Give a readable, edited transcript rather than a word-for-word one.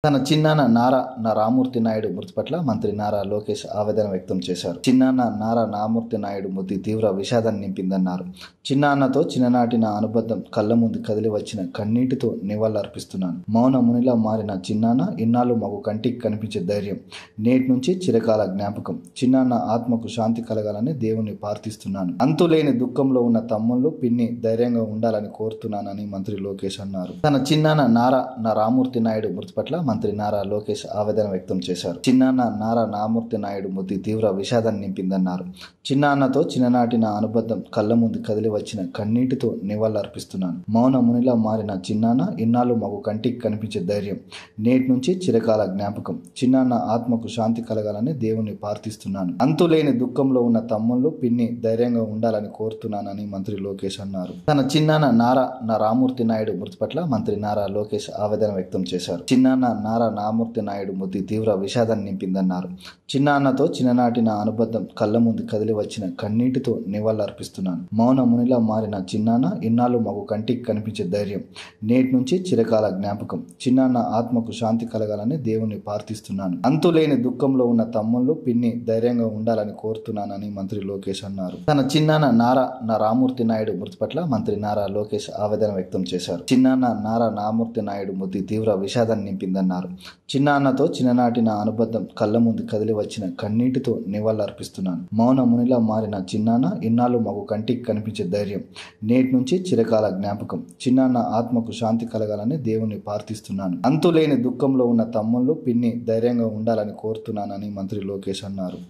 తన చిన్నాన్న నారా రామూర్తి నాయుడు మృతి పట్ల మంత్రి నారా లోకేష్ ఆవేదన వ్యక్తం చేశారు. చిన్నాన్న నారా రామూర్తి నాయుడు మృతి తీవ్ర విషాదాన్ని నింపిందన్నారు. చిన్నాన్నతో చిన్ననాటి నా అనుబంధం కళ్ళ ముందు కదిలి వచ్చిన కన్నీటితో నివాళులర్పిస్తున్నాను. మౌన మునిలా మారిన చిన్నాన్న ఇన్నాళ్ళు మాకు కంటికి కనిపించే ధైర్యం, నేటి నుంచి చిరకాల జ్ఞాపకం. చిన్నాన్న ఆత్మకు శాంతి కలగాలని దేవుణ్ణి ప్రార్థిస్తున్నాను. అంతులేని దుఃఖంలో ఉన్న తమ్ముళ్ళు పిన్ని ధైర్యంగా ఉండాలని కోరుతున్నానని మంత్రి లోకేష్ అన్నారు. తన చిన్నాన్న నారా రామూర్తి నాయుడు మృతి పట్ల మంత్రి నారా లోకేష్ ఆవేదన వ్యక్తం చేశారు. చిన్నాన్న నారా రామూర్తి నాయుడు మృతి తీవ్ర విషాదాన్ని నింపిందన్నారు. చిన్నాన్నతో చిన్ననాటి నా అనుబంధం కళ్ళ ముందు కదిలి వచ్చిన కన్నీటితో నివాళులర్పిస్తున్నాను. మౌన మునిలా మారిన చిన్నాన్న ఇన్నాళ్ళు మాకు కంటికి కనిపించే ధైర్యం, నేటి నుంచి చిరకాల జ్ఞాపకం. చిన్నాన్న ఆత్మకు శాంతి కలగాలని దేవుణ్ణి ప్రార్థిస్తున్నాను. అంతులేని దుఃఖంలో ఉన్న తమ్ముళ్ళు పిన్ని ధైర్యంగా ఉండాలని కోరుతున్నానని మంత్రి లోకేష్ అన్నారు. తన చిన్నాన్న నారా రామూర్తి నాయుడు మృతి పట్ల మంత్రి నారా లోకేష్ ఆవేదన వ్యక్తం చేశారు. చిన్నాన్న నారా రామూర్తి నాయుడు మృతి తీవ్ర విషాదాన్ని నింపిందన్నారు. చిన్నాన్నతో చిన్ననాటి నా అనుబంధం కళ్ళ ముందు కదిలి వచ్చిన కన్నీటితో నివాళులర్పిస్తున్నాను. మౌన మునిలా మారిన చిన్నాన్న ఇన్నాళ్ళు మాకు కంటికి కనిపించే ధైర్యం, నేటి నుంచి చిరకాల జ్ఞాపకం. చిన్నాన్న ఆత్మకు శాంతి కలగాలని దేవుణ్ణి ప్రార్థిస్తున్నాను. అంతులేని దుఃఖంలో ఉన్న తమ్ముళ్ళు పిన్ని ధైర్యంగా ఉండాలని కోరుతున్నానని మంత్రి లోకేష్ అన్నారు. తన చిన్నాన్న నారా రామూర్తి నాయుడు మృతి పట్ల మంత్రి నారా లోకేష్ ఆవేదన వ్యక్తం చేశారు. చిన్నాన్న నారా రామూర్తి నాయుడు మృతి తీవ్ర విషాదాన్ని నింపిందన్నారు. చిన్నాన్నతో చిన్ననాటి నా అనుబంధం కళ్ళ ముందు కదిలి వచ్చిన కన్నీటితో నివాళులర్పిస్తున్నాను. మౌన మునిలా మారిన చిన్నాన్న ఇన్నాళ్ళు మాకు కంటికి కనిపించే ధైర్యం, నేటి నుంచి చిరకాల జ్ఞాపకం. చిన్నాన్న ఆత్మకు శాంతి కలగాలని దేవుణ్ణి ప్రార్థిస్తున్నాను. అంతులేని దుఃఖంలో ఉన్న తమ్ముళ్ళు పిన్ని ధైర్యంగా ఉండాలని కోరుతున్నానని మంత్రి లోకేష్ అన్నారు.